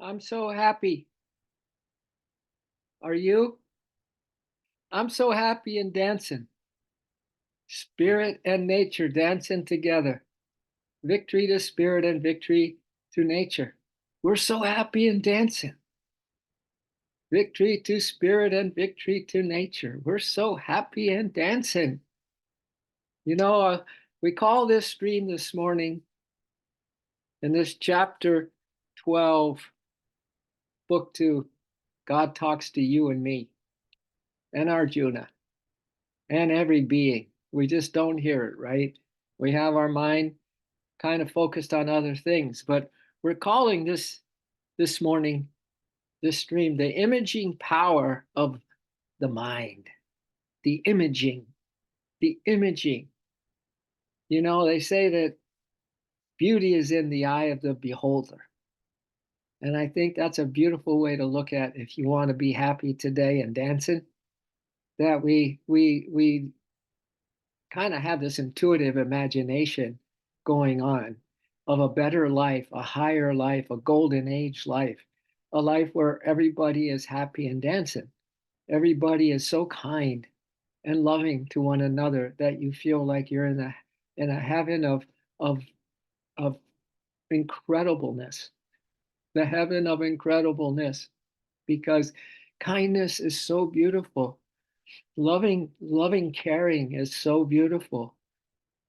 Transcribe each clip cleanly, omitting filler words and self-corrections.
I'm so happy. Are you? I'm so happy and dancing. Spirit and nature dancing together. Victory to spirit and victory to nature. We're so happy and dancing. Victory to spirit and victory to nature. We're so happy and dancing. You know, we call this stream this morning in this chapter 12, book 2, God talks to you and me and Arjuna and every being. We just don't hear it, right? We have our mind kind of focused on other things, but we're calling this morning, this stream, the imaging power of the mind. The imaging, the imaging. You know, they say that beauty is in the eye of the beholder. And I think that's a beautiful way to look at if you want to be happy today and dancing, that we kind of have this intuitive imagination going on of a better life, a higher life, a golden age life, a life where everybody is happy and dancing. Everybody is so kind and loving to one another that you feel like you're in a heaven of of incredibleness, the heaven of incredibleness, because kindness is so beautiful. Loving, caring is so beautiful.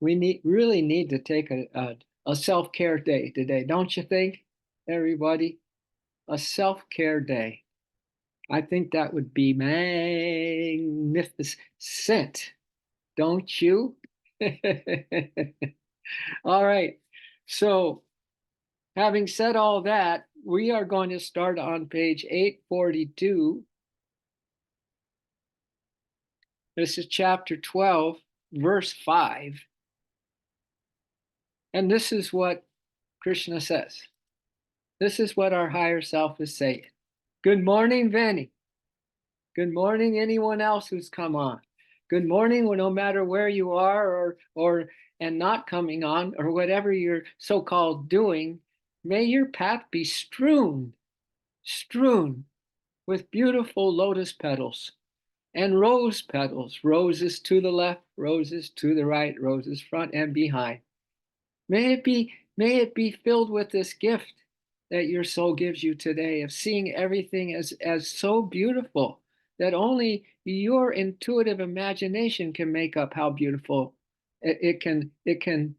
We really need to take a self-care day today, don't you think, everybody? A self-care day. I think that would be magnificent, don't you? All right. So, having said all that, we are going to start on page 842. This is chapter 12, verse 5. And this is what Krishna says. This is what our higher self is saying. Good morning, Vanny. Good morning, anyone else who's come on. Good morning, no matter where you are or and not coming on or whatever you're so-called doing. May your path be strewn with beautiful lotus petals and rose petals, roses to the left, roses to the right, roses front and behind. May it be filled with this gift that your soul gives you today of seeing everything as so beautiful that only your intuitive imagination can make up how beautiful it can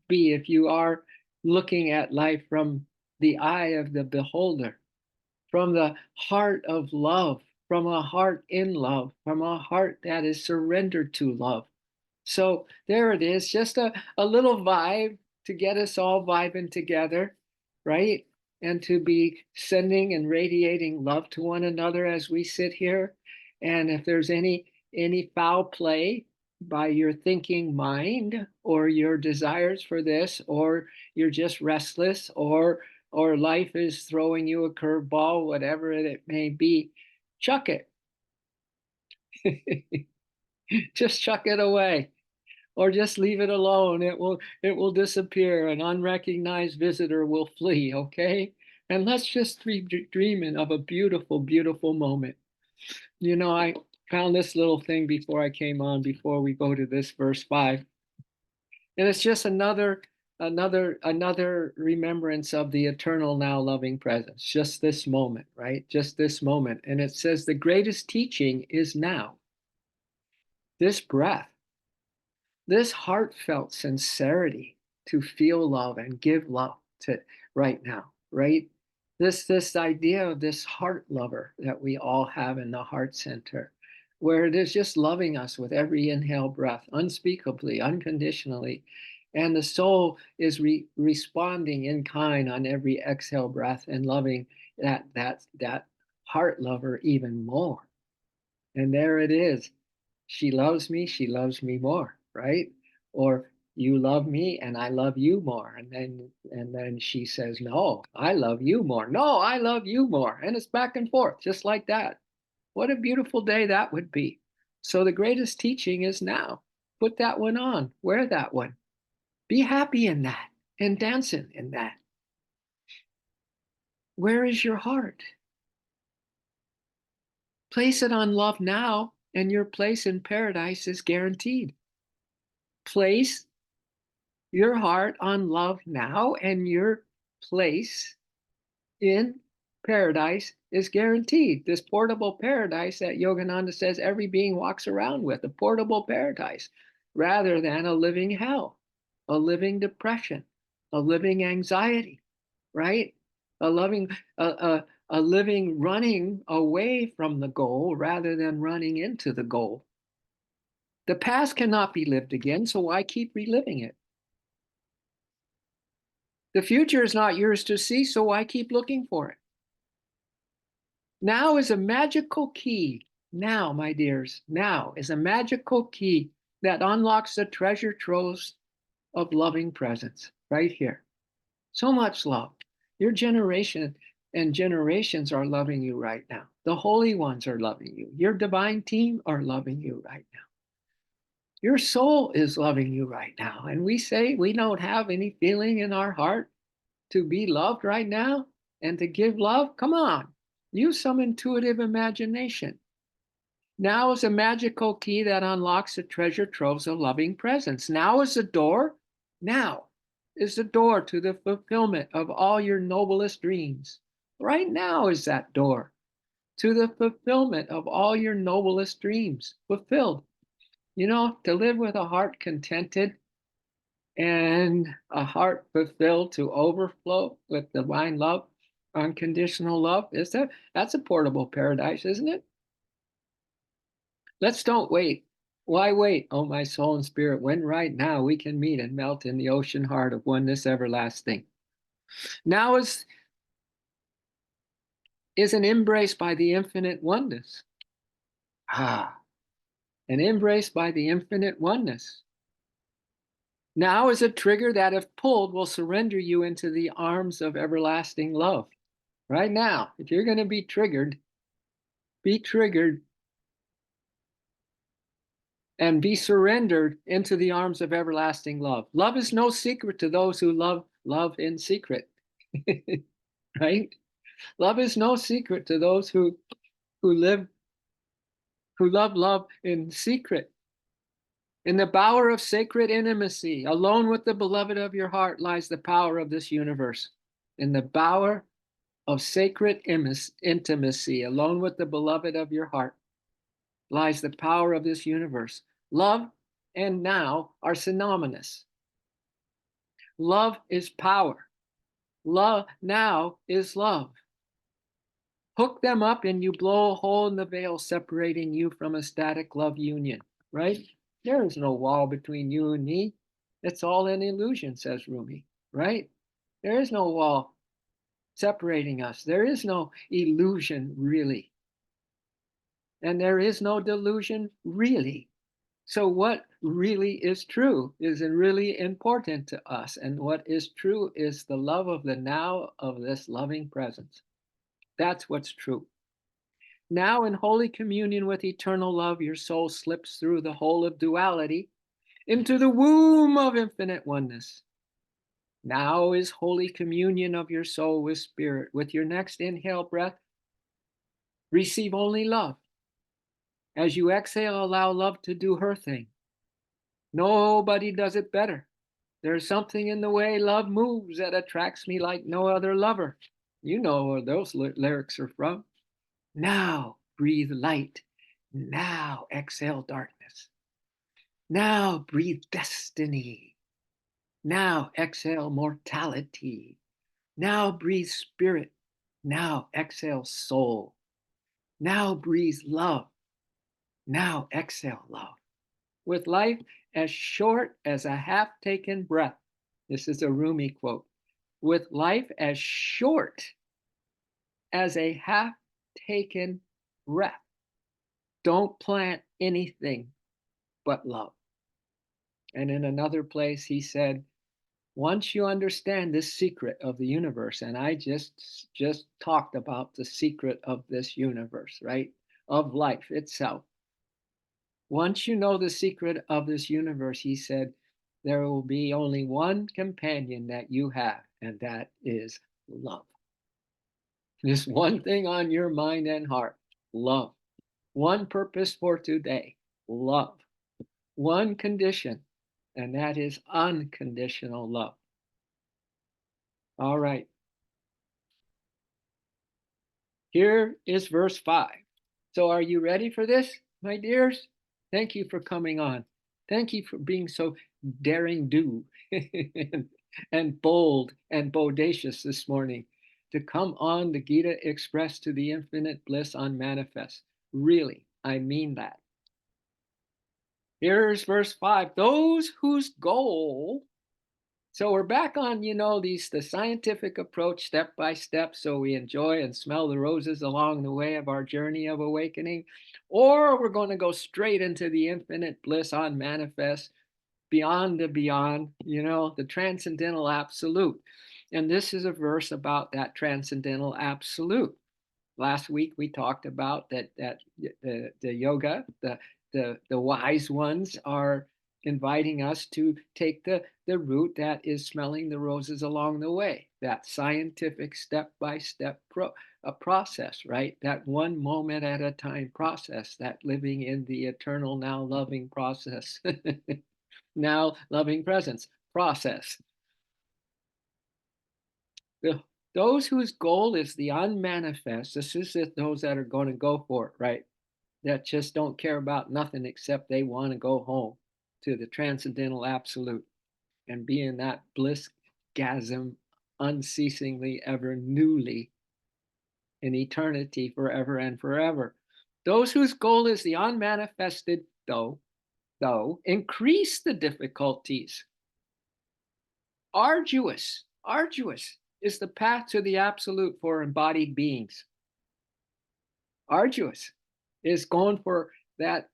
be if you are looking at life from the eye of the beholder, from the heart of love, from a heart in love, from a heart that is surrendered to love. So there it is, just a little vibe to get us all vibing together, right? And to be sending and radiating love to one another as we sit here. And if there's any foul play by your thinking mind or your desires for this, or you're just restless, or life is throwing you a curveball, whatever it may be, chuck it. Just chuck it away or just leave it alone. It will disappear. An unrecognized visitor will flee, okay? And let's just be dreaming of a beautiful, beautiful moment. You know, I found this little thing before I came on, before we go to this verse 5. And it's just another remembrance of the eternal now loving presence. Just this moment, right? Just this moment. And it says the greatest teaching is now. This breath, this heartfelt sincerity to feel love and give love to right now, right? This idea of this heart lover that we all have in the heart center, where it is just loving us with every inhale breath, unspeakably, unconditionally. And the soul is responding in kind on every exhale breath and loving that heart lover even more. And there it is. She loves me more, right? Or you love me and I love you more. And then she says, no, I love you more. No, I love you more. And it's back and forth, just like that. What a beautiful day that would be. So the greatest teaching is now. Put that one on. Wear that one. Be happy in that and dancing in that. Where is your heart? Place it on love now, and your place in paradise is guaranteed. Place your heart on love now, and your place in paradise is guaranteed. This portable paradise that Yogananda says every being walks around with, a portable paradise, rather than a living hell, a living depression, a living anxiety, right? A loving, a living running away from the goal rather than running into the goal. The past cannot be lived again, so why keep reliving it? The future is not yours to see, so why keep looking for it? Now is a magical key. Now, my dears, now is a magical key that unlocks the treasure troves of loving presence right here. So much love. Your generation and generations are loving you right now. The holy ones are loving you. Your divine team are loving you right now. Your soul is loving you right now. And we say we don't have any feeling in our heart to be loved right now and to give love. Come on, use some intuitive imagination. Now is a magical key that unlocks the treasure troves of loving presence. Now is the door. Now is the door to the fulfillment of all your noblest dreams. Right now is that door to the fulfillment of all your noblest dreams fulfilled. You know, to live with a heart contented and a heart fulfilled to overflow with divine love, unconditional love, that's a portable paradise, isn't it? Let's don't wait. Why wait, oh my soul and spirit, when right now we can meet and melt in the ocean heart of oneness everlasting? Now is an embrace by the infinite oneness. Ah, an embrace by the infinite oneness. Now is a trigger that, if pulled, will surrender you into the arms of everlasting love. Right now, if you're going to be triggered and be surrendered into the arms of everlasting love. Love is no secret to those who love in secret. Right? Love is no secret to those who live who love in secret. In the bower of sacred intimacy, alone with the beloved of your heart, lies the power of this universe. In the bower of sacred intimacy, alone with the beloved of your heart, lies the power of this universe. Love and now are synonymous. Love is power. Love now is love. Hook them up and you blow a hole in the veil separating you from a static love union, right? There is no wall between you and me. It's all an illusion, says Rumi, right? There is no wall separating us. There is no illusion, really. And there is no delusion, really. So what really is true is really important to us. And what is true is the love of the now of this loving presence. That's what's true. Now, in holy communion with eternal love, your soul slips through the hole of duality into the womb of infinite oneness. Now is holy communion of your soul with spirit. With your next inhale breath, receive only love. As you exhale, allow love to do her thing. Nobody does it better. There's something in the way love moves that attracts me like no other lover. You know where those lyrics are from. Now breathe light. Now exhale darkness. Now breathe destiny. Now exhale mortality. Now breathe spirit. Now exhale soul. Now breathe love. Now exhale love. With life as short as a half-taken breath. This is a Rumi quote. With life as short as a half-taken breath, don't plant anything but love. And in another place, he said, once you understand this secret of the universe, and I just talked about the secret of this universe, right? Of life itself. Once you know the secret of this universe, he said, there will be only one companion that you have, and that is love. Just one thing on your mind and heart: love. One purpose for today: love. One condition, and that is unconditional love. All right. Here is verse 5. So, are you ready for this, my dears? Thank you for coming on. Thank you for being so daring do and bold and bodacious this morning to come on the Gita Express to the infinite bliss unmanifest. Really, I mean that. Here's verse 5. Those whose goal. So we're back on, the scientific approach step by step, so we enjoy and smell the roses along the way of our journey of awakening, or we're going to go straight into the infinite bliss on manifest, beyond the beyond, the transcendental absolute. And this is a verse about that transcendental absolute. Last week we talked about that the yoga, the wise ones are inviting us to take the route that is smelling the roses along the way, that scientific step-by-step process, right? That one moment at a time process, that living in the eternal now loving process, now loving presence process. Those whose goal is the unmanifest, this is it, those that are going to go for it, right? That just don't care about nothing except they want to go home to the transcendental absolute and be in that blissgasm unceasingly, ever newly, in eternity, forever and forever. Those whose goal is the unmanifested, though, increase the difficulties. Arduous is the path to the absolute for embodied beings. Arduous is going for that,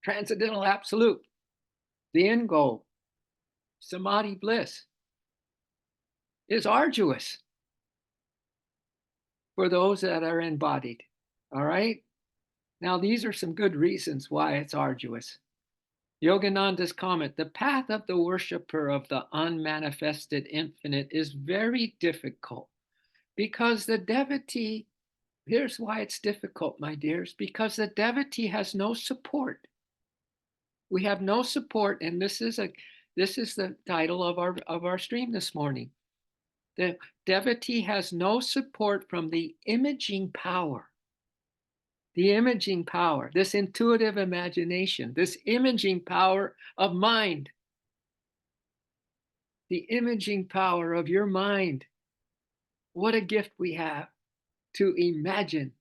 transcendental absolute, the end goal, samadhi bliss, is arduous for those that are embodied. All right? Now, these are some good reasons why it's arduous. Yogananda's comment: the path of the worshiper of the unmanifested infinite is very difficult because the devotee, here's why it's difficult, my dears, because the devotee has no support. We have no support, and this is the title of our stream this morning. The devotee has no support from the imaging power. The imaging power, this intuitive imagination, this imaging power of mind, the imaging power of your mind. What a gift we have to imagine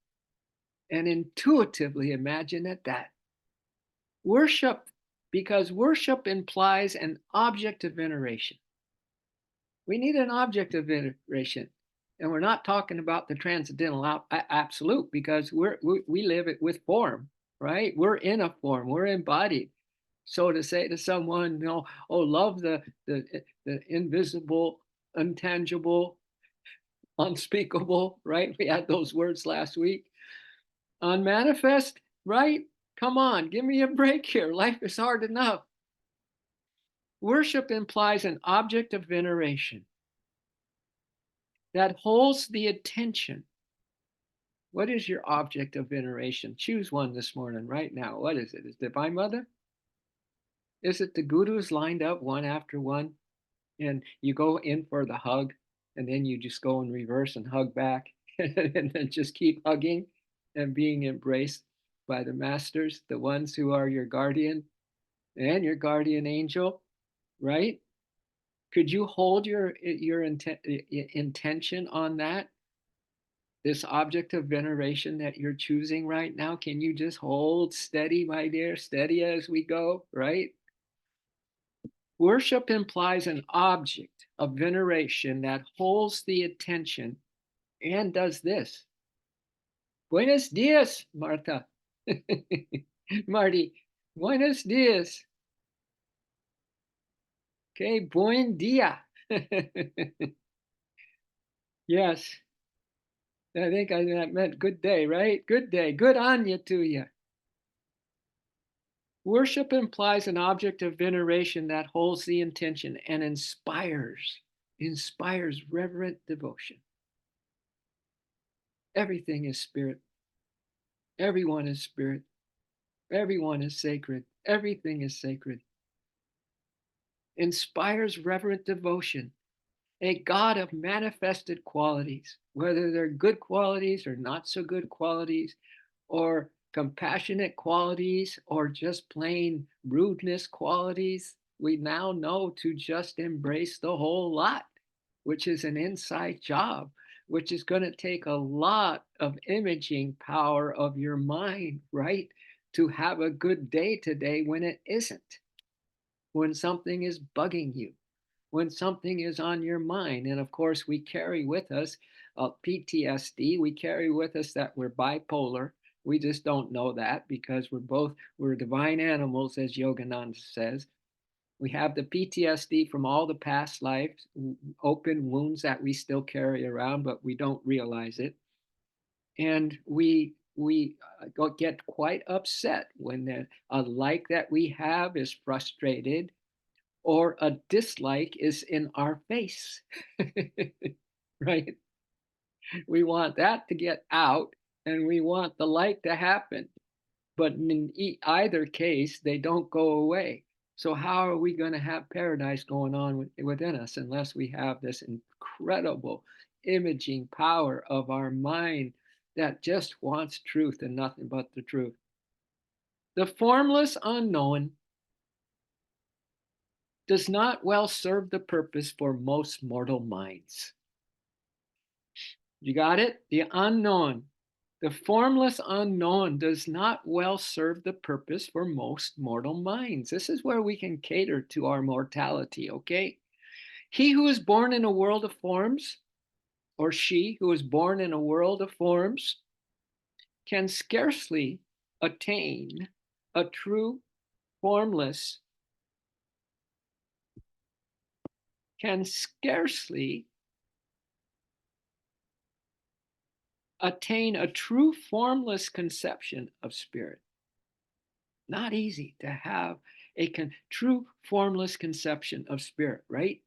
and intuitively imagine at that. Worship, because worship implies an object of veneration. We need an object of veneration. And we're not talking about the transcendental absolute, because we live it with form, right? We're in a form, we're embodied. So to say to someone, oh, love the invisible, intangible, unspeakable, right? We had those words last week. Unmanifest, right? Come on, give me a break here. Life is hard enough. Worship implies an object of veneration that holds the attention. What is your object of veneration? Choose one this morning, right now. What is it? Is it Divine Mother? Is it the gurus lined up one after one? And you go in for the hug, and then you just go in reverse and hug back, and then just keep hugging and being embraced by the masters, the ones who are your guardian and your guardian angel, right? Could you hold your intention on that? This object of veneration that you're choosing right now, can you just hold steady, my dear, steady as we go, right? Worship implies an object of veneration that holds the attention and does this. Buenos dias, Marta. Marty, buenos dias. Okay, buen dia. Yes, I think that meant good day, right? Good day, good on you to you. Worship implies an object of veneration that holds the intention and inspires reverent devotion. Everything is spirit. Everyone is spirit. Everyone is sacred. Everything is sacred. Inspires reverent devotion. A God of manifested qualities, whether they're good qualities or not so good qualities, or compassionate qualities, or just plain rudeness qualities, we now know to just embrace the whole lot, which is an inside job, which is going to take a lot of imaging power of your mind, right? To have a good day today when it isn't, when something is bugging you, when something is on your mind. And of course, we carry with us PTSD. We carry with us that we're bipolar. We just don't know that because we're divine animals, as Yogananda says. We have the PTSD from all the past lives, open wounds that we still carry around, but we don't realize it. And we get quite upset when a like that we have is frustrated or a dislike is in our face. Right? We want that to get out and we want the like to happen. But in either case, they don't go away. So, how are we going to have paradise going on within us unless we have this incredible imaging power of our mind that just wants truth and nothing but the truth? The formless unknown does not well serve the purpose for most mortal minds. You got it? The unknown. The formless unknown does not well serve the purpose for most mortal minds. This is where we can cater to our mortality, okay? He who is born in a world of forms, or she who is born in a world of forms, can scarcely attain a true formless, can scarcely attain a true formless conception of spirit. Not easy to have a true formless conception of spirit, right?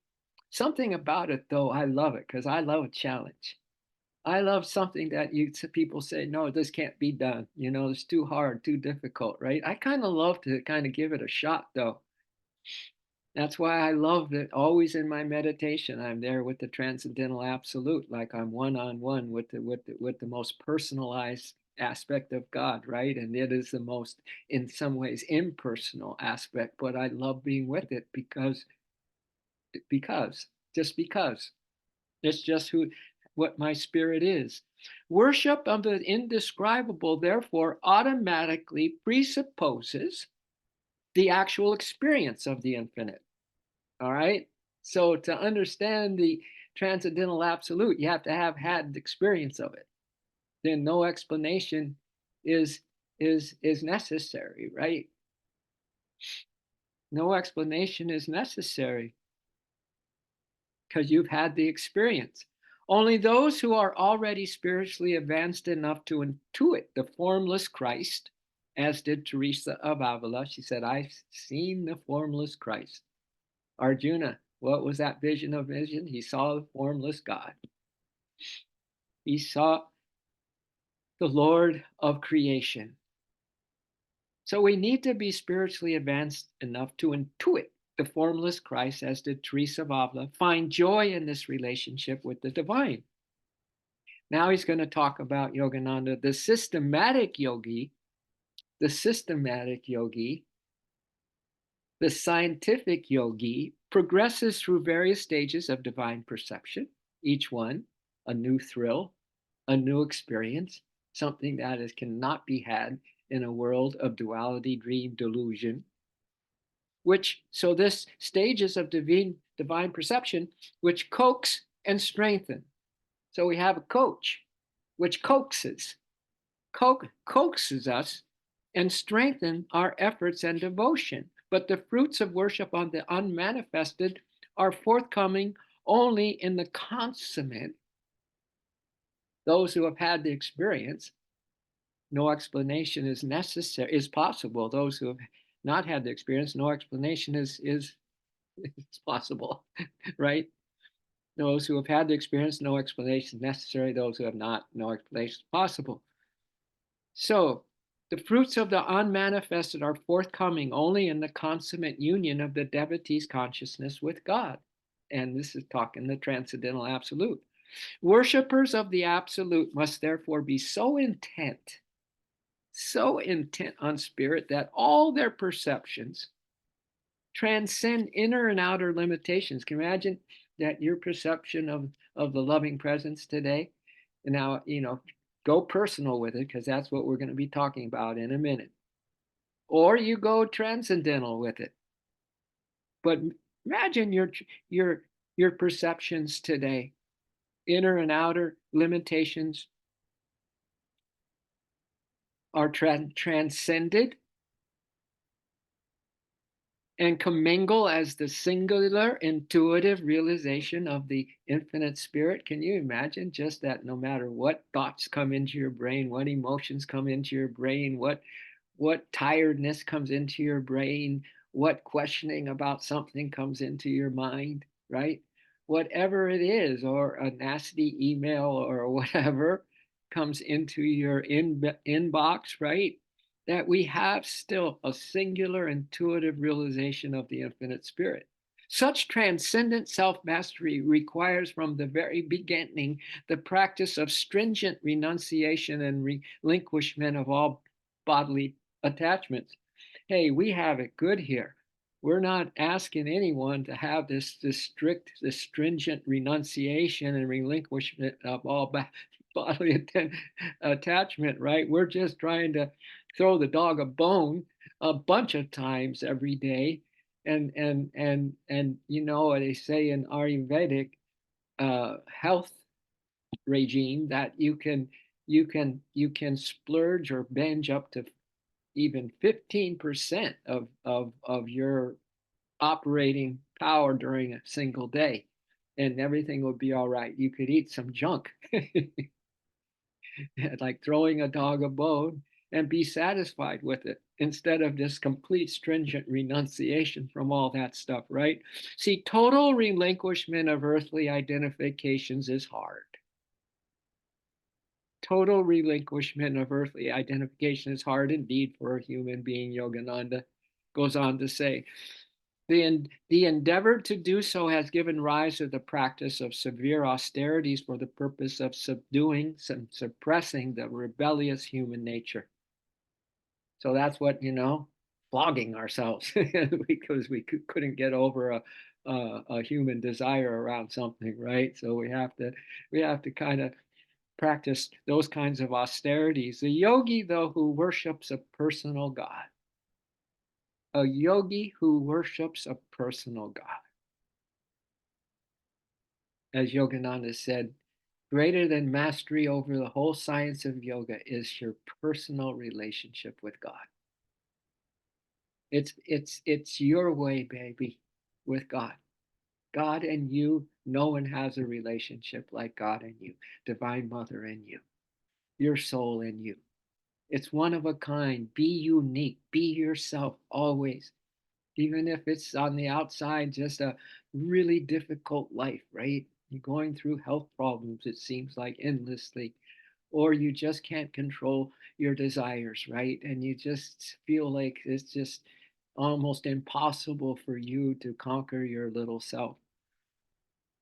Something about it, though, I love it because I love a challenge. I love something that people say, no, this can't be done. It's too hard, too difficult, right? I kind of love to kind of give it a shot, though. That's why I love that always in my meditation, I'm there with the transcendental absolute, like I'm one-on-one with the most personalized aspect of God, right? And it is the most, in some ways, impersonal aspect, but I love being with it just because. It's just what my spirit is. Worship of the indescribable, therefore, automatically presupposes the actual experience of the infinite. All right. So to understand the transcendental absolute, you have to have had the experience of it. Then no explanation is necessary, right? No explanation is necessary because you've had the experience. Only those who are already spiritually advanced enough to intuit the formless Christ, as did Teresa of Avila. She said, I've seen the formless Christ. Arjuna, what was that vision? He saw the formless God. He saw the Lord of creation. So we need to be spiritually advanced enough to intuit the formless Christ, as did Teresa of Avila, find joy in this relationship with the divine. Now he's going to talk about Yogananda, the systematic yogi, the scientific yogi progresses through various stages of divine perception, each one a new thrill, a new experience, something that cannot be had in a world of duality, dream, delusion. So this stages of divine perception, which coax and strengthen. So we have a coach, which coaxes us and strengthen our efforts and devotion. But the fruits of worship on the unmanifested are forthcoming only in the consummate. Those who have had the experience, no explanation is possible. Those who have not had the experience, no explanation is possible, right? Those who have had the experience, no explanation necessary. Those who have not, no explanation possible. So, the fruits of the unmanifested are forthcoming only in the consummate union of the devotee's consciousness with God. And this is talking the transcendental absolute. Worshippers of the absolute must therefore be so intent on spirit that all their perceptions transcend inner and outer limitations. Can you imagine that your perception of the loving presence today? And now, go personal with it, because that's what we're going to be talking about in a minute. Or you go transcendental with it. But imagine your perceptions today, inner and outer limitations are transcended and commingle as the singular intuitive realization of the infinite spirit. Can you imagine just that? No matter what thoughts come into your brain, what emotions come into your brain, what tiredness comes into your brain, what questioning about something comes into your mind, right? Whatever it is, or a nasty email or whatever comes into your inbox, right? That we have still a singular intuitive realization of the infinite spirit. Such transcendent self mastery requires from the very beginning the practice of stringent renunciation and relinquishment of all bodily attachments. Hey, we have it good here. We're not asking anyone to have this strict, this stringent renunciation and relinquishment of all bodily attachment, right? We're just trying to throw the dog a bone a bunch of times every day. And they say in Ayurvedic health regime that you can splurge or binge up to even 15% of your operating power during a single day, and everything would be all right. You could eat some junk, like throwing a dog a bone, and be satisfied with it instead of this complete stringent renunciation from all that stuff, right? See, total relinquishment of earthly identifications is hard. Total relinquishment of earthly identification is hard indeed for a human being, Yogananda goes on to say. The endeavor to do so has given rise to the practice of severe austerities for the purpose of subduing and suppressing the rebellious human nature. So that's what, flogging ourselves because we couldn't get over a human desire around something, right? So we have to kind of practice those kinds of austerities. The yogi, though, who worships a personal God, a yogi who worships a personal God, as Yogananda said, greater than mastery over the whole science of yoga is your personal relationship with God. It's your way, baby, with God. God and you, no one has a relationship like God and you, Divine Mother and you, your soul and you. It's one of a kind. Be unique. Be yourself always. Even if it's on the outside, just a really difficult life, right? You're going through health problems, it seems like endlessly, or you just can't control your desires, right? And you just feel like it's just almost impossible for you to conquer your little self.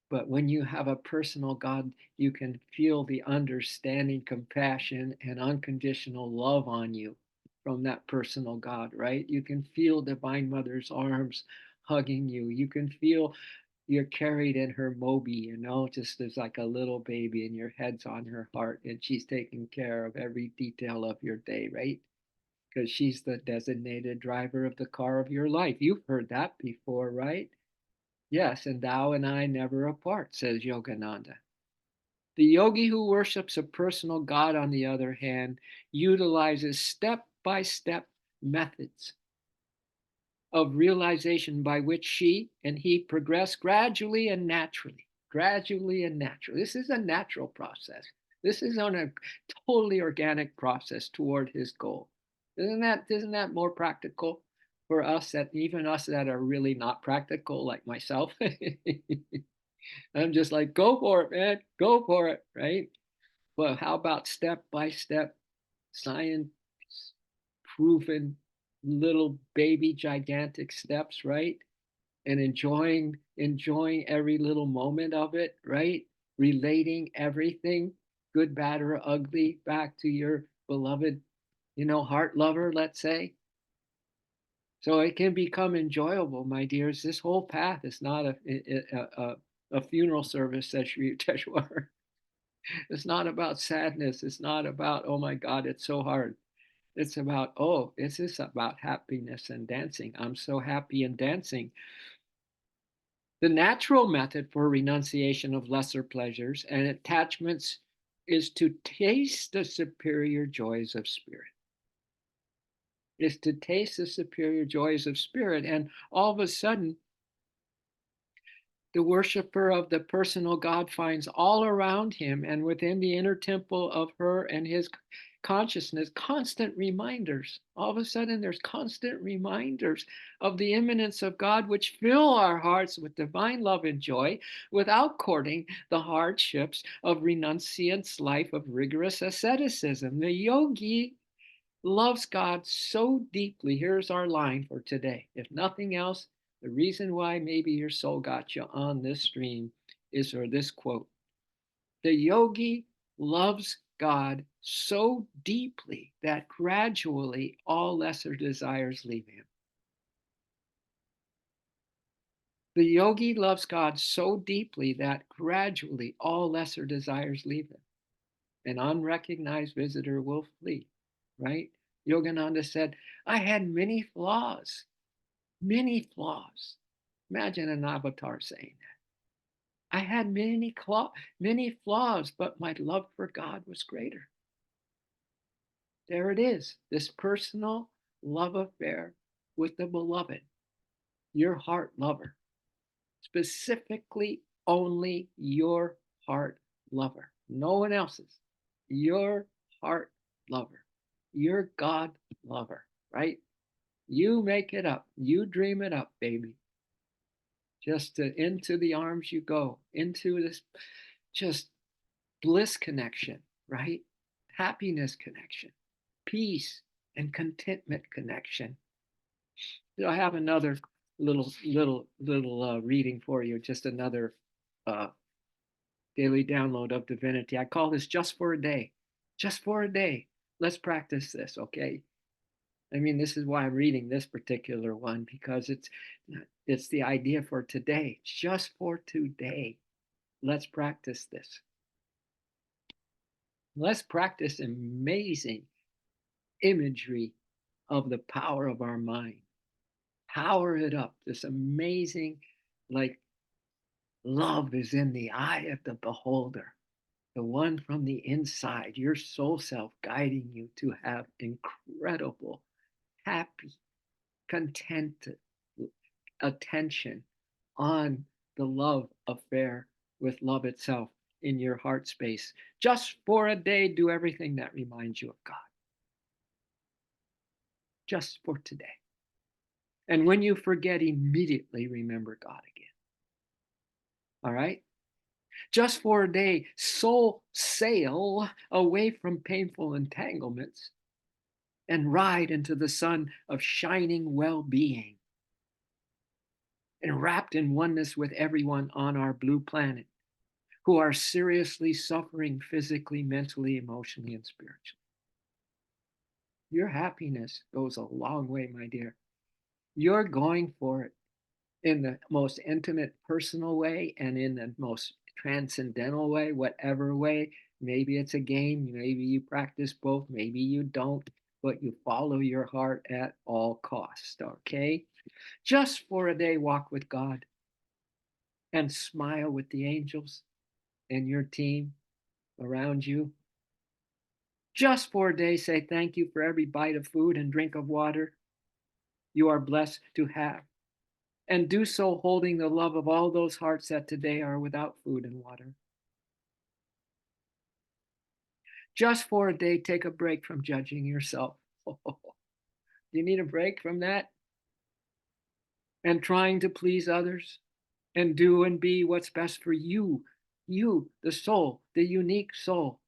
But when you have a personal God, you can feel the understanding, compassion, and unconditional love on you from that personal God, right? You can feel Divine Mother's arms hugging you. You can feel you're carried in her Moby, just as like a little baby, and your head's on her heart, and she's taking care of every detail of your day, right? Because she's the designated driver of the car of your life. You've heard that before, right? Yes, and thou and I never apart, says Yogananda. The yogi who worships a personal God, on the other hand, utilizes step by step methods of realization by which she and he progress gradually and naturally. Gradually and naturally. This is a natural process. This is on a totally organic process toward his goal. Isn't that more practical for us, that even us that are really not practical, like myself? I'm just like, go for it, man. Go for it, right? Well, how about step by step, science proven little baby gigantic steps, right? And enjoying every little moment of it, right? Relating everything, good, bad, or ugly, back to your beloved, heart lover, let's say. So it can become enjoyable, my dears. This whole path is not a funeral service, Teshwar. It's not about sadness. It's not about, oh my God, it's so hard. It's about, oh, this is about happiness and dancing. I'm so happy and dancing. The natural method for renunciation of lesser pleasures and attachments is to taste the superior joys of spirit. Is to taste the superior joys of spirit. And all of a sudden, the worshiper of the personal God finds all around him and within the inner temple of her and his consciousness constant reminders. All of a sudden, there's constant reminders of the immanence of God, which fill our hearts with divine love and joy without courting the hardships of renunciance life of rigorous asceticism. The yogi loves God so deeply. Here's our line for today. If nothing else, the reason why maybe your soul got you on this stream is for this quote. The yogi loves God so deeply that gradually all lesser desires leave him. The yogi loves God so deeply that gradually all lesser desires leave him. An unrecognized visitor will flee, right? Yogananda said, I had many flaws, many flaws. Imagine an avatar saying that. I had many flaws, but my love for God was greater. There it is, this personal love affair with the beloved, your heart lover, specifically only your heart lover, no one else's, your heart lover, your God lover, right? You make it up, you dream it up, baby. Into the arms you go, into this just bliss connection, right? Happiness connection, peace and contentment connection. I have another little reading for you, just another uh, daily download of divinity. I call this just for a day. Just for a day. Let's practice this, okay? I mean, this is why I'm reading this particular one, because it's the idea for today. Just for today. Let's practice this. Let's practice amazing imagery of the power of our mind. Power it up. This amazing, like, love is in the eye of the beholder, the one from the inside, your soul self guiding you to have incredible, happy, contented attention on the love affair with love itself in your heart space. Just for a day, do everything that reminds you of God. Just for today. And when you forget, immediately remember God again. All right? Just for a day, soul sail away from painful entanglements and ride into the sun of shining well being, and wrapped in oneness with everyone on our blue planet who are seriously suffering physically, mentally, emotionally, and spiritually. Your happiness goes a long way, my dear. You're going for it in the most intimate, personal way and in the most transcendental way, whatever way. Maybe it's a game, maybe you practice both, maybe you don't, but you follow your heart at all costs, okay? Just for a day, walk with God and smile with the angels and your team around you. Just for a day, say thank you for every bite of food and drink of water you are blessed to have. And do so holding the love of all those hearts that today are without food and water. Just for a day, take a break from judging yourself. You need a break from that? And trying to please others and do and be what's best for you. You, the soul, the unique soul.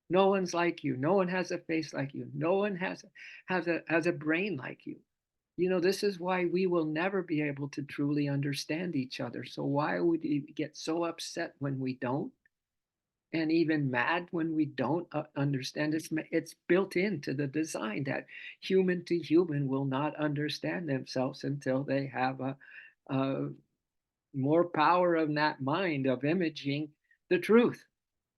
No one's like you. No one has a face like you. No one has a brain like you. This is why we will never be able to truly understand each other. So why would we get so upset when we don't? And even mad when we don't understand. It's built into the design that human to human will not understand themselves until they have a more power of that mind of imaging the truth.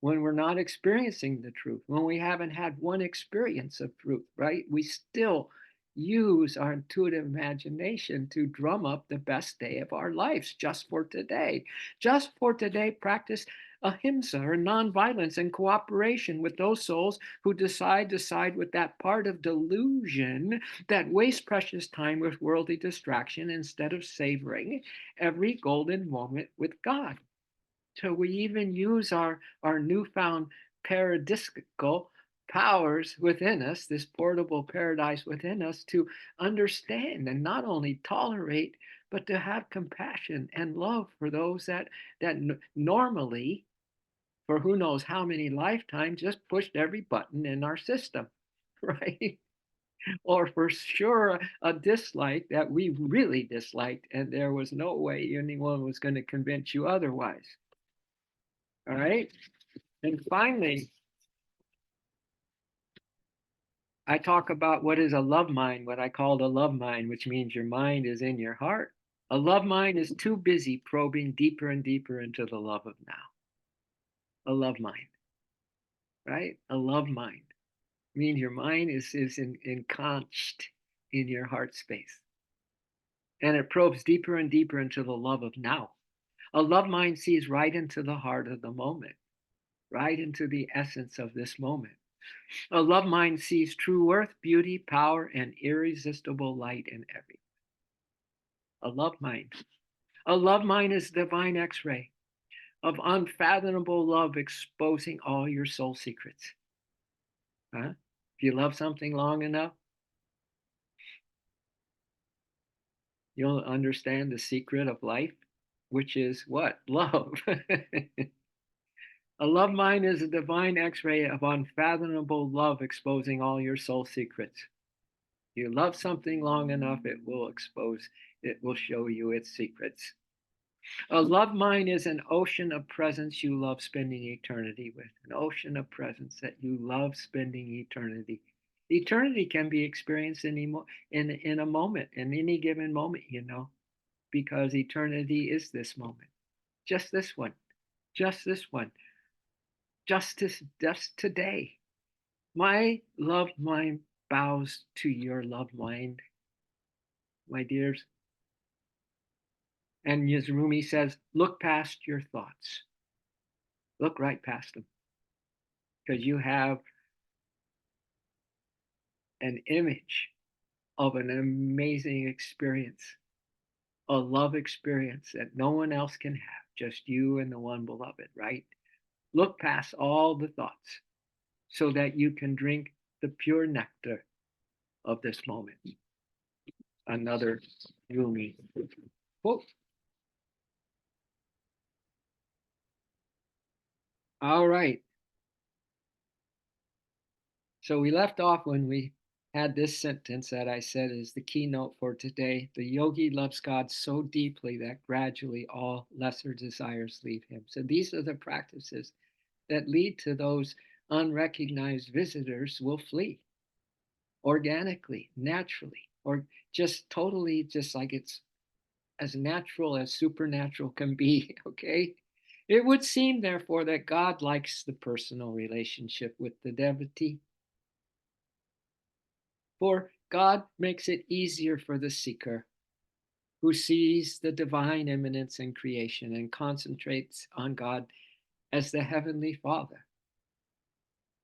When we're not experiencing the truth, when we haven't had one experience of truth, right? We still use our intuitive imagination to drum up the best day of our lives just for today. Just for today, practice ahimsa or nonviolence and cooperation with those souls who decide to side with that part of delusion that wastes precious time with worldly distraction instead of savoring every golden moment with God. So we even use our newfound paradisical powers within us, this portable paradise within us, to understand and not only tolerate, but to have compassion and love for those that normally, for who knows how many lifetimes, just pushed every button in our system, right? Or for sure a dislike that we really disliked, and there was no way anyone was going to convince you otherwise. All right. And finally, I talk about what is a love mind, what I call the love mind, which means your mind is in your heart. A love mind is too busy probing deeper and deeper into the love of now. A love mind, right? A love mind means your mind is enconched in your heart space. And it probes deeper and deeper into the love of now. A love mind sees right into the heart of the moment, right into the essence of this moment. A love mind sees true worth, beauty, power, and irresistible light in everything. A love mind. A love mind is divine X-ray of unfathomable love exposing all your soul secrets. Huh? If you love something long enough, you'll understand the secret of life, which is what? Love. A love mind is a divine X-ray of unfathomable love exposing all your soul secrets. You love something long enough, it will show you its secrets. A love mind is an ocean of presence you love spending eternity with, an ocean of presence that you love spending eternity. Eternity can be experienced in a moment, in any given moment, because eternity is this moment, just this one, just this one, just today. My love mind bows to your love mind, my dears. And Yazrumi says, look past your thoughts. Look right past them. Because you have an image of an amazing experience, a love experience that no one else can have, just you and the one beloved, right? Look past all the thoughts so that you can drink the pure nectar of this moment. Another Rumi quote. All right. So we left off when we had this sentence that I said is the keynote for today. The yogi loves God so deeply that gradually all lesser desires leave him. So these are the practices that lead to those unrecognized visitors will flee organically, naturally, or just totally, just like it's as natural as supernatural can be, okay? It would seem, therefore, that God likes the personal relationship with the devotee. For God makes it easier for the seeker who sees the divine immanence in creation and concentrates on God as the Heavenly Father.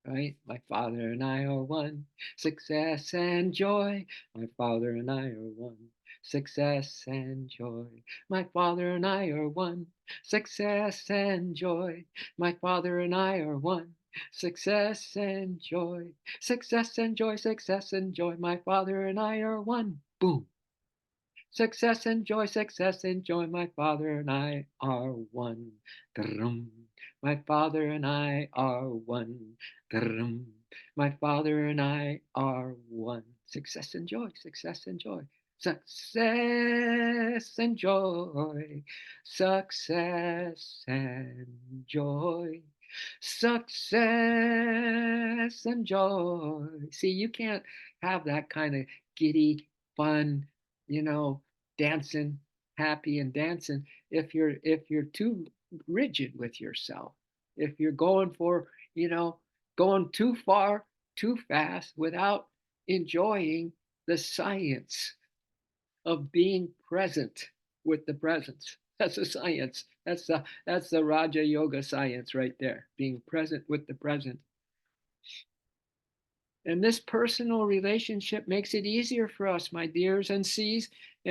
Right? My Father and I are one. Success and joy. My Father and I are one. Success and joy. My Father and I are one. Success and joy. My Father and I are one. Success and joy. Success and joy. Success and joy. My Father and I are one. Boom. Success and joy, my Father and I are one. Drum. My Father and I are one. Drum. My Father and I are one. Success and joy, success and joy. Success and joy, success and joy, success and joy. See, you can't have that kind of giddy, fun, you know, dancing, happy and dancing if you're too rigid with yourself. If you're going for, going too far, too fast without enjoying the science of being present with the presence. That's a science. That's the Raja Yoga science right there. Being present with the present. And this personal relationship makes it easier for us, my dears, and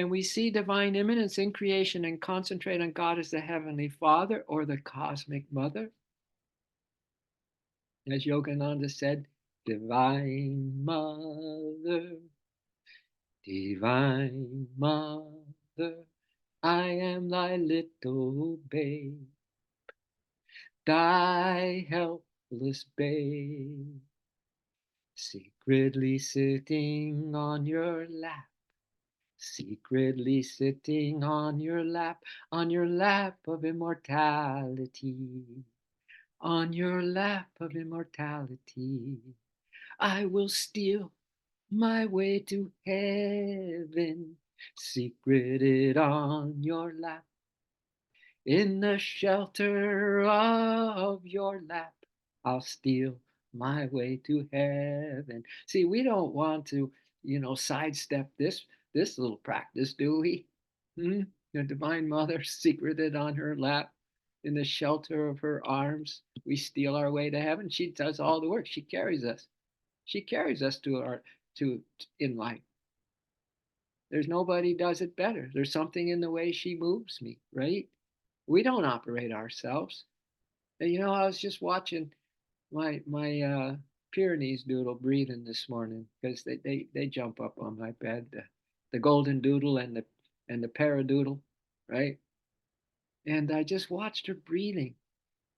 we see divine immanence in creation and concentrate on God as the Heavenly Father or the Cosmic Mother. As Yogananda said, Divine Mother, Divine Mother, I am thy little babe, thy helpless babe, secretly sitting on your lap, secretly sitting on your lap of immortality, on your lap of immortality. I will steal my way to heaven, secreted on your lap, in the shelter of your lap. I'll steal my way to heaven. See, we don't want to, sidestep this little practice, do we? The Divine Mother secreted on her lap, in the shelter of her arms. We steal our way to heaven. She does all the work. She carries us. She carries us to in life. There's nobody does it better. There's something in the way she moves me, right? We don't operate ourselves. And I was just watching my Pyrenees doodle breathing this morning because they jump up on my bed, the golden doodle and the paradoodle, right? And I just watched her breathing,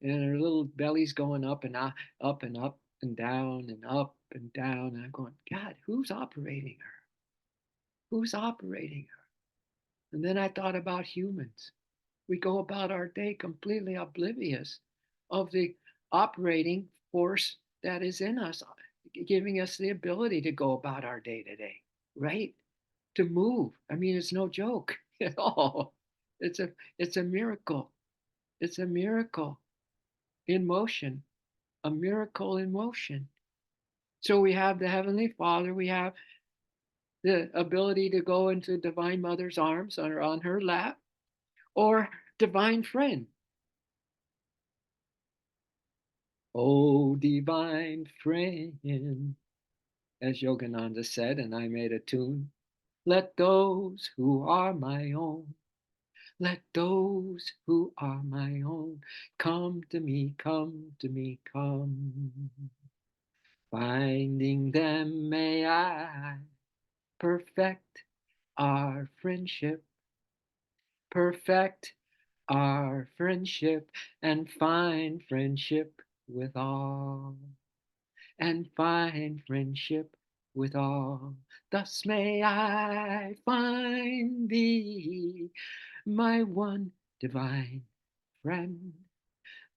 and her little belly's going up and up and up and down and up and down, and I'm going, God, who's operating her? Who's operating her? And then I thought about humans. We go about our day completely oblivious of the operating force that is in us, giving us the ability to go about our day to day, right? To move. I mean, it's no joke at all. It's a miracle. It's a miracle in motion, a miracle in motion. So we have the Heavenly Father, we have the ability to go into Divine Mother's arms or on her lap, or Divine Friend. Oh, divine friend, as Yogananda said, and I made a tune. Let those who are my own, let those who are my own, come to me, come to me, come. Finding them may I perfect our friendship, perfect our friendship, and find friendship with all. And find friendship with all. Thus may I find thee, my one divine friend.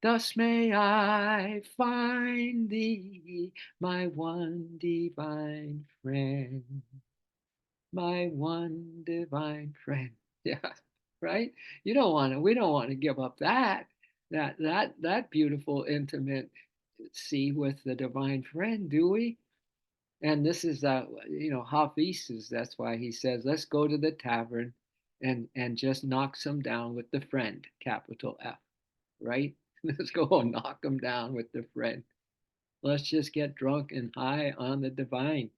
Thus may I find thee, my one divine friend, my one divine friend. Yeah, right? We don't want to give up that beautiful intimate see with the divine friend, do we? And this is Hafiz is that's why he says, let's go to the tavern and just knock some down with the friend, capital F, right? Let's go and knock them down with the friend. Let's just get drunk and high on the divine.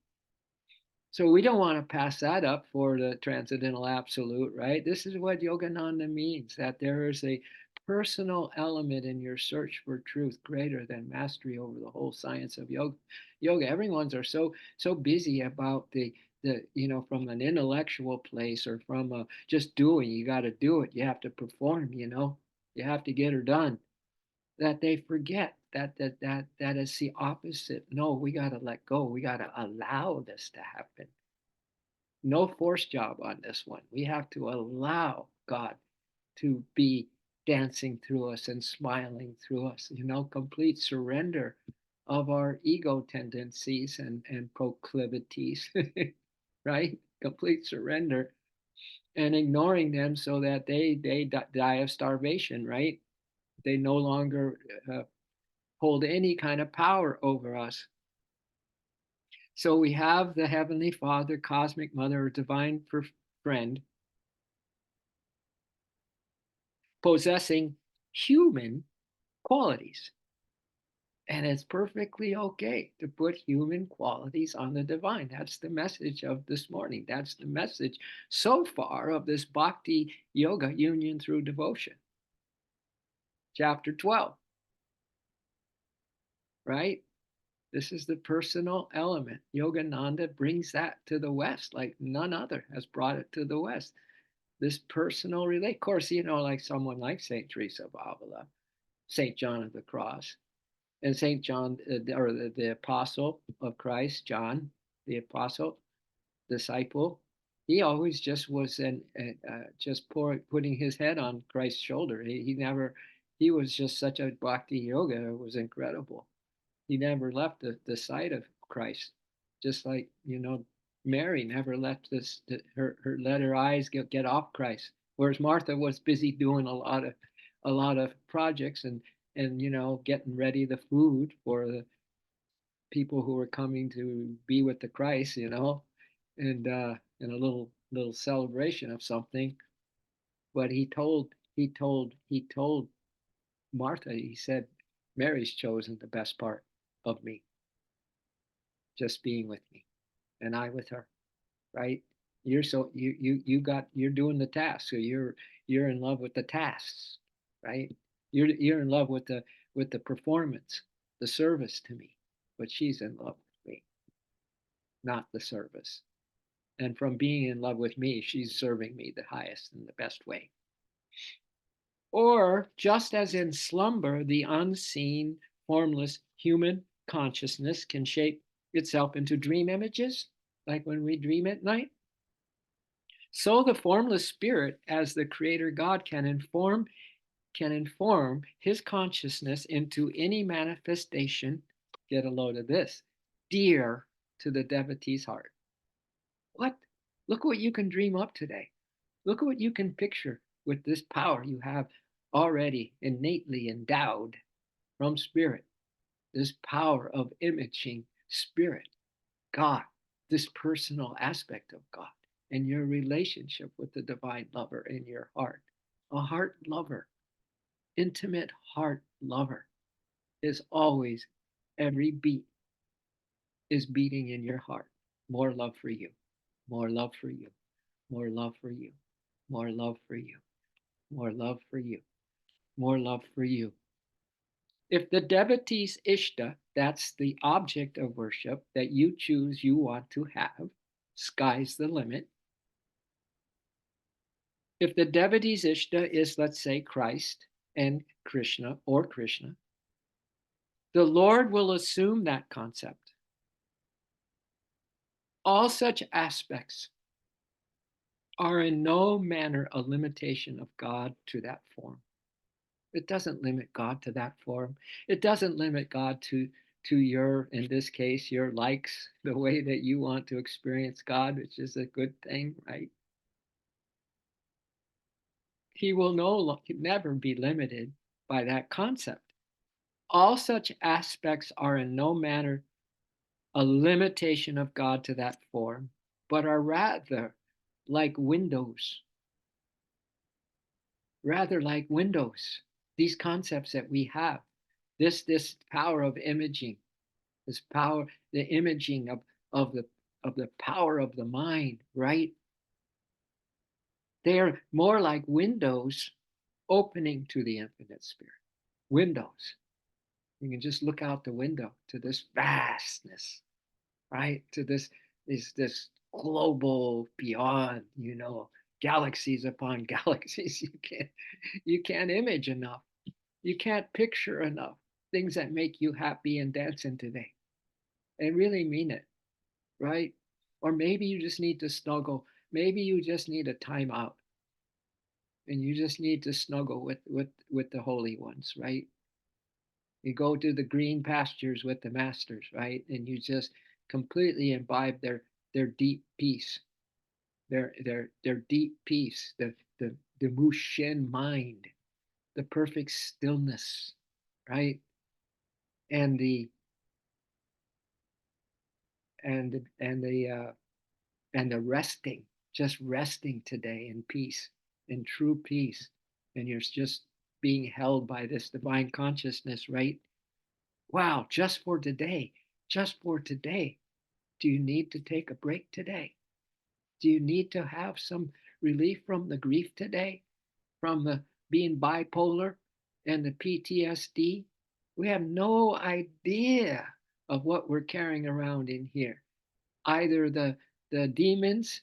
So we don't want to pass that up for the transcendental absolute, right? This is what Yogananda means, that there is a personal element in your search for truth greater than mastery over the whole science of yoga. Everyone's are so busy about from an intellectual place or from just doing. You got to do it. You have to perform. You have to get her done. That they forget that is the opposite. No, we got to let go. We got to allow this to happen. No force job on this one. We have to allow God to be dancing through us and smiling through us, complete surrender of our ego tendencies and proclivities, right? Complete surrender and ignoring them so that they die of starvation, right? They no longer hold any kind of power over us. So we have the Heavenly Father, Cosmic Mother, or Divine Friend possessing human qualities. And it's perfectly okay to put human qualities on the divine. That's the message of this morning. That's the message so far of this Bhakti Yoga Union through Devotion. Chapter 12, right? This is the personal element. Yogananda brings that to the West like none other has brought it to the West. This personal relate. Of course, like someone like St. Teresa of Avila, St. John of the Cross, and St. John, or the apostle of Christ, John, the apostle, disciple, he always just was just putting his head on Christ's shoulder. He never, he was just such a bhakti yoga. It was incredible. He never left the side of Christ, just like Mary never left her let her eyes get off Christ, whereas Martha was busy doing a lot of projects and getting ready the food for the people who were coming to be with the Christ, and in a little celebration of something. But he told Martha, he said, Mary's chosen the best part of me, just being with me, and I with her, right? You're doing the task, so you're in love with the tasks, right? You're in love with the performance, the service to me, but she's in love with me, not the service. And from being in love with me, she's serving me the highest and the best way. Or just as in slumber, the unseen, formless human consciousness can shape itself into dream images, like when we dream at night, so the formless spirit, as the creator God, can inform his consciousness into any manifestation, get a load of this, dear to the devotee's heart. What? Look what you can dream up today. Look at what you can picture with this power you have already innately endowed from spirit. This power of imaging spirit, God, this personal aspect of God, and your relationship with the divine lover in your heart. A heart lover, intimate heart lover, is always, every beat is beating in your heart. More love for you, more love for you, more love for you, more love for you, more love for you, more love for you. If the devotee's Ishta, that's the object of worship that you choose you want to have, sky's the limit. If the devotee's Ishta is, let's say, Christ and Krishna or Krishna, the Lord will assume that concept. All such aspects are in no manner a limitation of God to that form. It doesn't limit God to that form. It doesn't limit God to your, in this case, your likes, the way that you want to experience God, which is a good thing, right? He will never be limited by that concept. All such aspects are in no manner a limitation of God to that form, but are like windows, rather like windows. These concepts that we have, this power of imaging, this power, the imaging of the power of the mind, right? They are more like windows opening to the infinite spirit. Windows. You can just look out the window to this vastness, right? To this global, beyond, galaxies upon galaxies. You can't image enough. You can't picture enough things that make you happy and dancing today. And really mean it, right? Or maybe you just need to snuggle. Maybe you just need a timeout, and you just need to snuggle with the holy ones, right? You go to the green pastures with the masters, right? And you just completely imbibe their deep peace, their deep peace, the Mushin mind, the perfect stillness, right? And the and the resting, just resting today in peace, in true peace. And you're just being held by this divine consciousness, right? Wow, just for today, just for today. Do you need to take a break today? Do you need to have some relief from the grief today, from the being bipolar and the PTSD? We have no idea of what we're carrying around in here. Either the demons,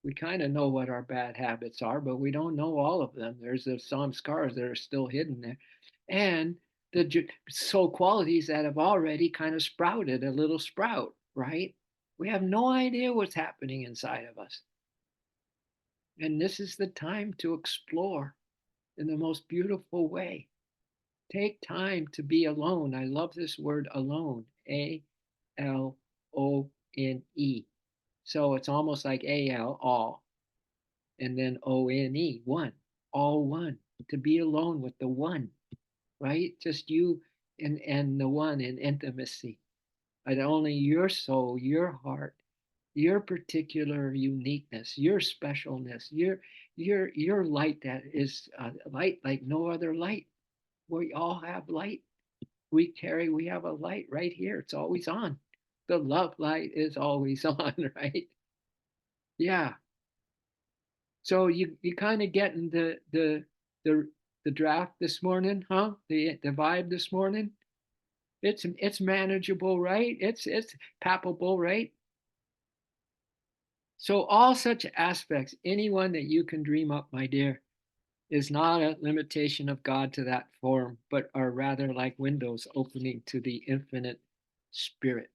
we kind of know what our bad habits are, but we don't know all of them. There's some scars that are still hidden there. And the soul qualities that have already kind of sprouted a little sprout, right? We have no idea what's happening inside of us. And this is the time to explore in the most beautiful way. Take time to be alone. I love this word alone. Alone. So it's almost like all, and then one, all one. To be alone with the one, right? Just you and the one in intimacy. And only your soul, your heart, your particular uniqueness, your specialness, your light that is light like no other light. We all have light. We have a light right here. It's always on. The love light is always on, right? Yeah. So you kind of getting the the draft this morning, huh? The vibe this morning. It's manageable, right? It's palpable, right? So all such aspects, anyone that you can dream up, my dear, is not a limitation of God to that form, but are rather like windows opening to the infinite spirit.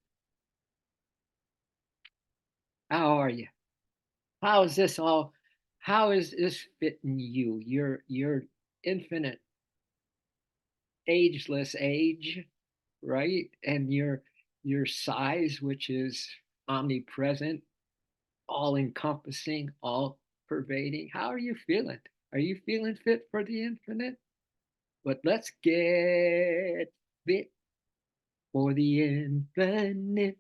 How are you? How is this all? How is this fitting you? Your infinite, ageless age, right? And your size, which is omnipresent, all encompassing, all pervading. How are you feeling? Are you feeling fit for the infinite? But let's get fit for the infinite.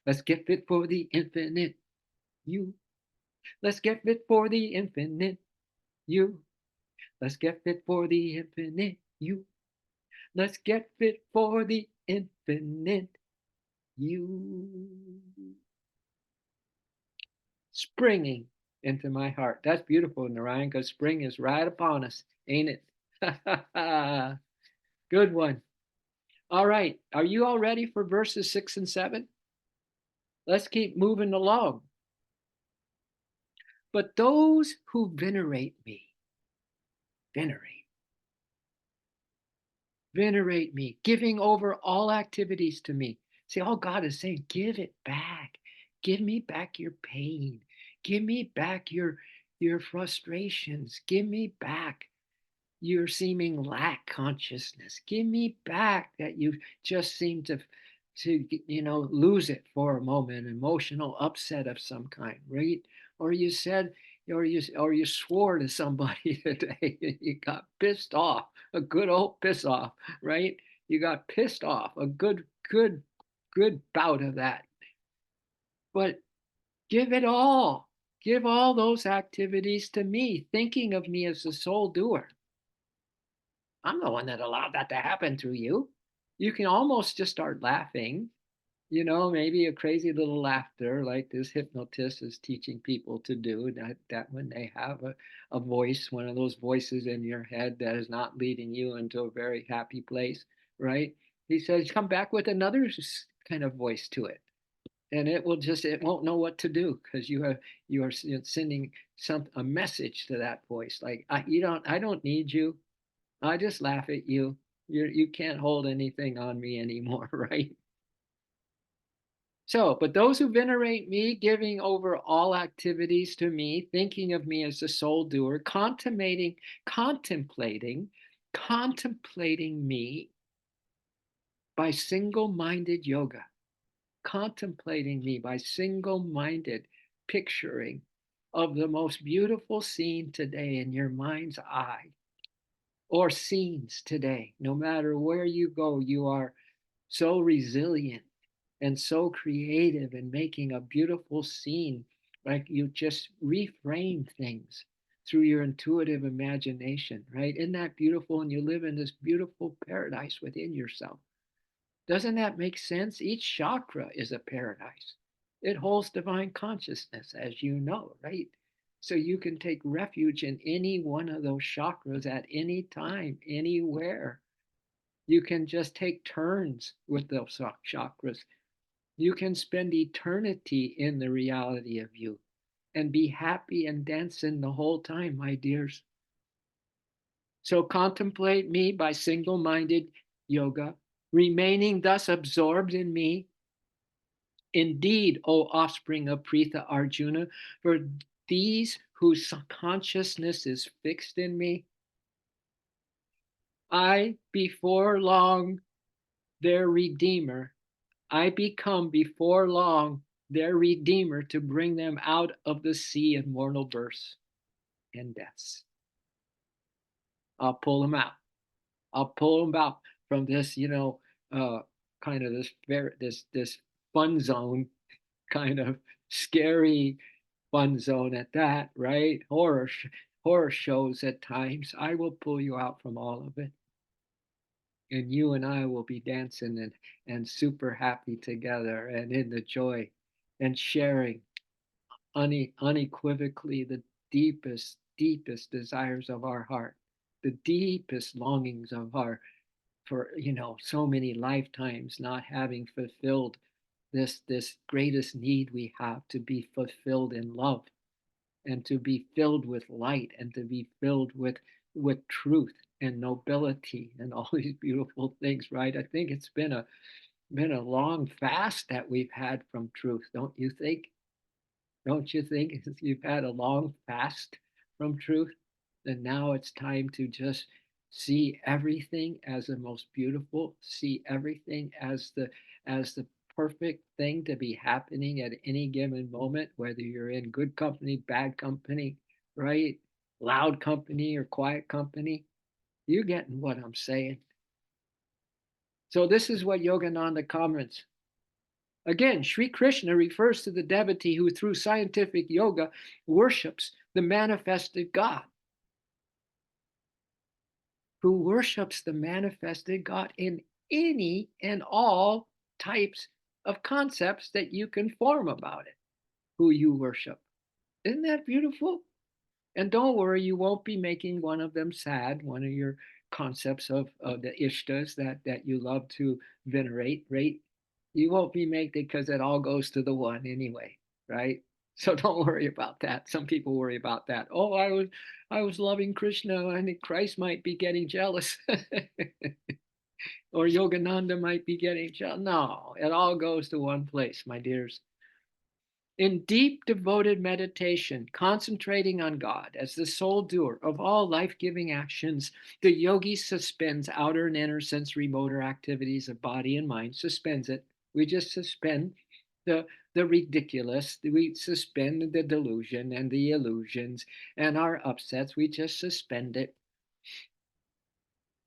Let's get fit for the infinite. You. Let's get fit for the infinite. You. Let's get fit for the infinite. You. Let's get fit for the infinite. You. Springing into my heart. That's beautiful, Narayan, because spring is right upon us, ain't it? Good one. All right. Are you all ready for verses 6 and 7? Let's keep moving along. But those who venerate me, venerate, venerate me, giving over all activities to me. See, all God is saying, give it back. Give me back your pain. Give me back your frustrations. Give me back your seeming lack consciousness. Give me back that you just seem to lose it for a moment, emotional upset of some kind, right? Or you said, or you swore to somebody today and you got pissed off, a good old piss off, right? You got pissed off, a good bout of that. But give it all. Give all those activities to me, thinking of me as the sole doer. I'm the one that allowed that to happen to you. You can almost just start laughing, maybe a crazy little laughter like this hypnotist is teaching people to do, that when they have a voice, one of those voices in your head that is not leading you into a very happy place, right? He says, come back with another kind of voice to it. and it won't know what to do because you are sending a message to that voice like I don't need you. I just laugh at you. You can't hold anything on me anymore, right? So, but those who venerate me, giving over all activities to me, thinking of me as the sole doer, contemplating, contemplating me by single-minded yoga, contemplating me by single-minded picturing of the most beautiful scene today in your mind's eye, or scenes today. No matter where you go, you are so resilient and so creative in making a beautiful scene. Like you just reframe things through your intuitive imagination, right? Isn't that beautiful? And you live in this beautiful paradise within yourself. Doesn't that make sense? Each chakra is a paradise. It holds divine consciousness, as you know, right? So you can take refuge in any one of those chakras at any time, anywhere. You can just take turns with those chakras. You can spend eternity in the reality of you and be happy and dancing the whole time, my dears. So contemplate me by single minded yoga, remaining thus absorbed in me. Indeed, O offspring of Pritha Arjuna, for these whose consciousness is fixed in me, I, before long, their redeemer, I become before long their redeemer to bring them out of the sea of mortal births and deaths. I'll pull them out. I'll pull them out from this, uh, kind of this fun zone, kind of scary fun zone at that, right? Horror shows at times. I will pull you out from all of it, and you and I will be dancing and super happy together and in the joy and sharing unequivocally the deepest desires of our heart, the deepest longings of our for so many lifetimes not having fulfilled this greatest need we have to be fulfilled in love and to be filled with light and to be filled with truth and nobility and all these beautiful things, right? I think it's been a long fast that we've had from truth, don't you think? Don't you think you've had a long fast from truth? And now it's time to just see everything as the most beautiful, see everything as the perfect thing to be happening at any given moment, whether you're in good company, bad company, right? Loud company or quiet company. You're getting what I'm saying. So this is what Yogananda comments. Again, Sri Krishna refers to the devotee who, through scientific yoga, worships the manifested God, who worships the manifested God in any and all types of concepts that you can form about it, who you worship. Isn't that beautiful? And don't worry, you won't be making one of them sad, one of your concepts of the ishtas that you love to venerate, right? You won't be making because it all goes to the one anyway, right? So don't worry about that. Some people worry about that. Oh, I was loving Krishna and Christ might be getting jealous. Or Yogananda might be getting jealous. No, it all goes to one place, my dears. In deep devoted meditation, concentrating on God as the sole doer of all life-giving actions, the yogi suspends outer and inner sensory motor activities of body and mind, suspends it. We just suspend the ridiculous, we suspend the delusion and the illusions and our upsets, we just suspend it.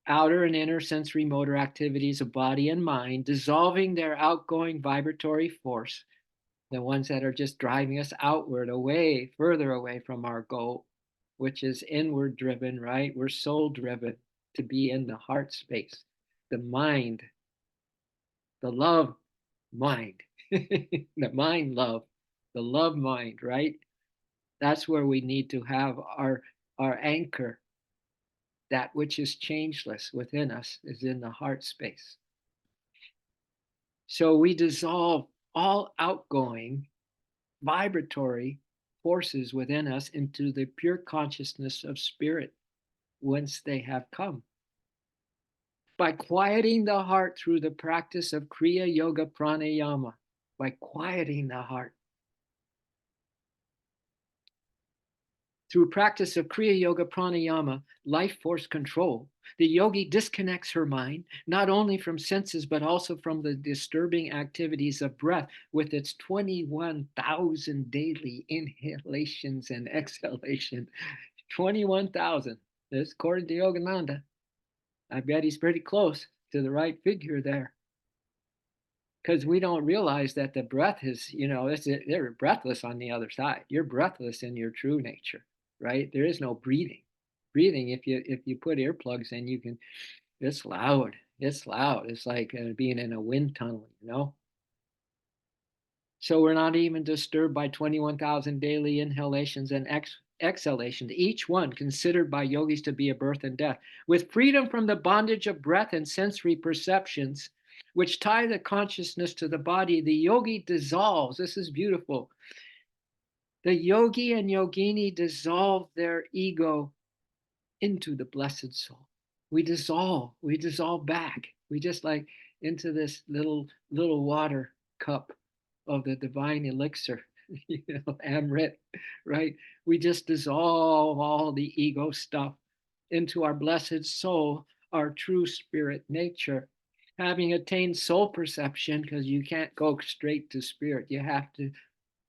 Outer and inner sensory motor activities of body and mind, dissolving their outgoing vibratory force, the ones that are just driving us outward, away, further away from our goal, which is inward driven, right? We're soul driven to be in the heart space, the mind, the love mind, the mind love, the love mind, right? That's where we need to have our anchor. That which is changeless within us is in the heart space. So we dissolve all outgoing vibratory forces within us into the pure consciousness of spirit whence they have come. By quieting the heart through the practice of Kriya Yoga Pranayama, by quieting the heart, through practice of Kriya Yoga Pranayama, life force control, the yogi disconnects her mind not only from senses but also from the disturbing activities of breath with its 21,000 daily inhalations and exhalations. 21,000. This according to Yogananda. I bet he's pretty close to the right figure there. Because we don't realize that the breath is, they're breathless on the other side. You're breathless in your true nature, right? There is no breathing. Breathing, if you put earplugs in, you can. It's loud. It's loud. It's like being in a wind tunnel. So we're not even disturbed by 21,000 daily inhalations and exhalations, each one considered by yogis to be a birth and death. With freedom from the bondage of breath and sensory perceptions, which tie the consciousness to the body, the yogi dissolves. This is beautiful. The yogi and yogini dissolve their ego into the blessed soul. We dissolve back. We just like into this little water cup of the divine elixir, Amrit, right? We just dissolve all the ego stuff into our blessed soul, our true spirit nature. Having attained soul perception, because you can't go straight to spirit, you have to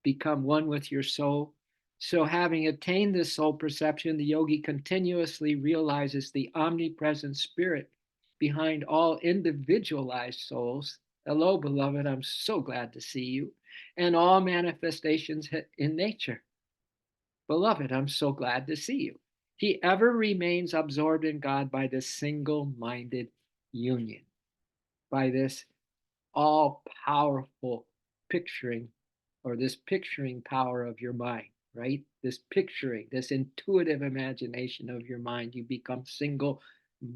become one with your soul. So, having attained this soul perception, the yogi continuously realizes the omnipresent spirit behind all individualized souls. Hello, beloved, I'm so glad to see you. And all manifestations in nature. Beloved, I'm so glad to see you. He ever remains absorbed in God by this single minded union, by this all powerful picturing or this picturing power of your mind, right? This picturing, this intuitive imagination of your mind, you become single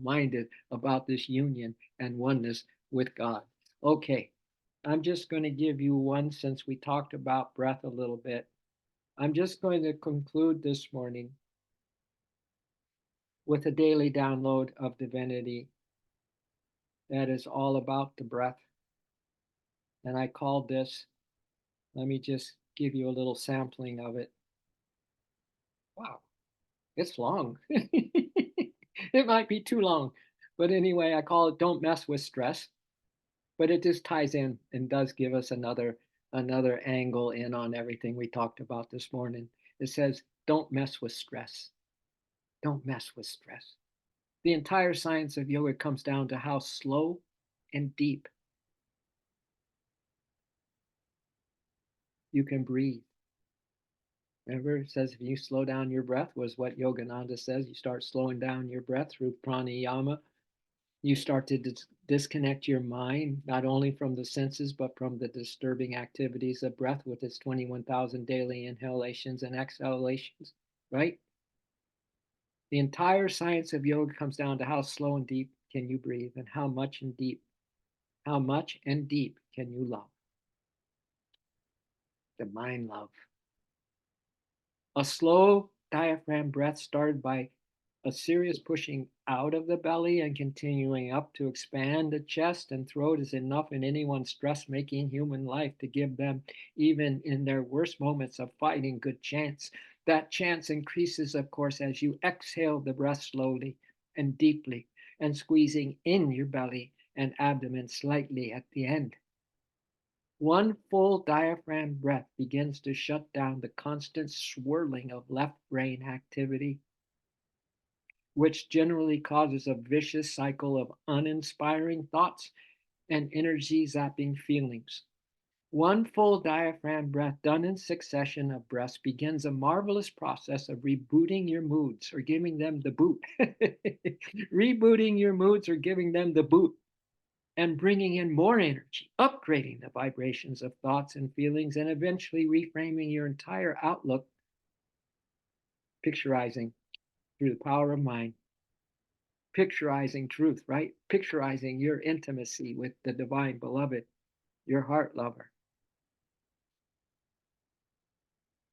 minded about this union and oneness with God. Okay, I'm just going to give you one since we talked about breath a little bit. I'm just going to conclude this morning with a daily download of divinity that is all about the breath. And I called this, let me just give you a little sampling of it. Wow, it's long. It might be too long. But anyway, I call it Don't Mess with Stress. But it just ties in and does give us another angle in on everything we talked about this morning. It says, don't mess with stress. Don't mess with stress. The entire science of yoga comes down to how slow and deep you can breathe. Remember, it says if you slow down your breath, was what Yogananda says. You start slowing down your breath through pranayama. You start to disconnect your mind, not only from the senses, but from the disturbing activities of breath with its 21,000 daily inhalations and exhalations, right? The entire science of yoga comes down to how slow and deep can you breathe and how much and deep can you love? The mind love. A slow diaphragm breath started by a serious pushing out of the belly and continuing up to expand the chest and throat is enough in anyone's stress-making human life to give them, even in their worst moments, a fighting good chance. That chance increases, of course, as you exhale the breath slowly and deeply and squeezing in your belly and abdomen slightly at the end. One full diaphragm breath begins to shut down the constant swirling of left brain activity, which generally causes a vicious cycle of uninspiring thoughts and energy zapping feelings. One full diaphragm breath done in succession of breaths begins a marvelous process of rebooting your moods or giving them the boot. Rebooting your moods or giving them the boot and bringing in more energy, upgrading the vibrations of thoughts and feelings, and eventually reframing your entire outlook, picturizing through the power of mind, picturizing truth, right? Picturizing your intimacy with the divine beloved, your heart lover.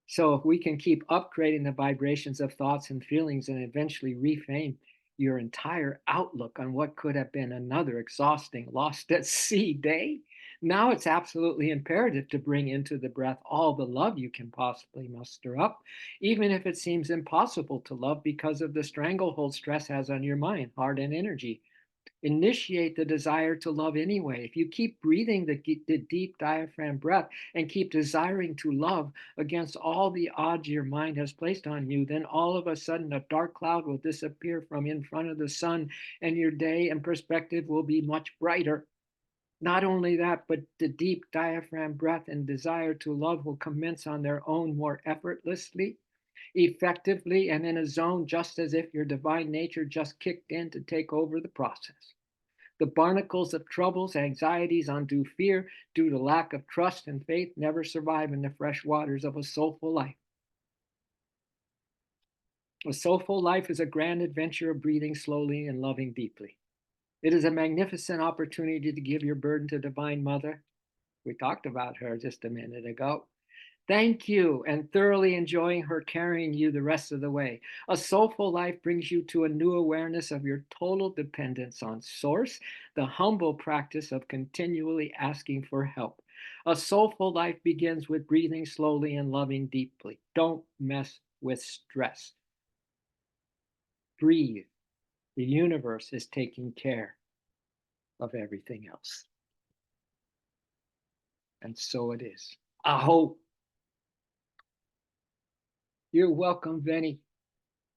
So if we can keep upgrading the vibrations of thoughts and feelings and eventually reframe your entire outlook on what could have been another exhausting, lost at sea day, now it's absolutely imperative to bring into the breath all the love you can possibly muster up, even if it seems impossible to love because of the stranglehold stress has on your mind, heart, and energy. Initiate the desire to love anyway. If you keep breathing the deep diaphragm breath and keep desiring to love against all the odds your mind has placed on you, then all of a sudden a dark cloud will disappear from in front of the sun and your day and perspective will be much brighter. Not only that, but the deep diaphragm breath and desire to love will commence on their own more effortlessly, effectively, and in a zone just as if your divine nature just kicked in to take over the process. The barnacles of troubles, anxieties, undue fear, due to lack of trust and faith, never survive in the fresh waters of a soulful life. A soulful life is a grand adventure of breathing slowly and loving deeply. It is a magnificent opportunity to give your burden to Divine Mother. We talked about her just a minute ago. Thank you, and thoroughly enjoying her carrying you the rest of the way. A soulful life brings you to a new awareness of your total dependence on Source, the humble practice of continually asking for help. A soulful life begins with breathing slowly and loving deeply. Don't mess with stress. Breathe. The universe is taking care of everything else. And so it is. Aho. You're welcome, Vinny.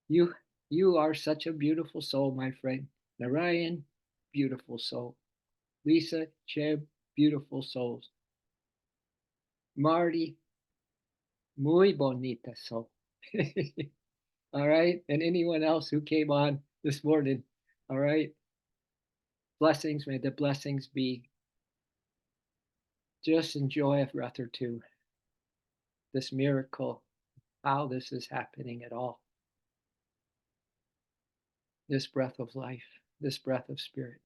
You you are such a beautiful soul, my friend. Narayan, beautiful soul. Lisa, Cheb, beautiful souls. Marty, muy bonita soul. All right. And anyone else who came on this morning. All right. Blessings. May the blessings be. Just enjoy a breath or two. This miracle, how this is happening at all. This breath of life, this breath of spirit,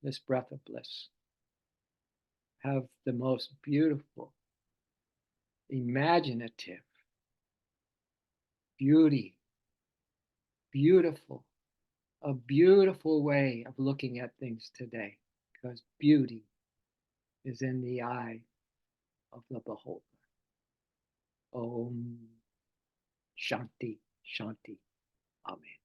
this breath of bliss. Have the most beautiful, imaginative, beauty, beautiful, a beautiful way of looking at things today, because beauty is in the eye of the beholder. Om Shanti, Shanti. Amen.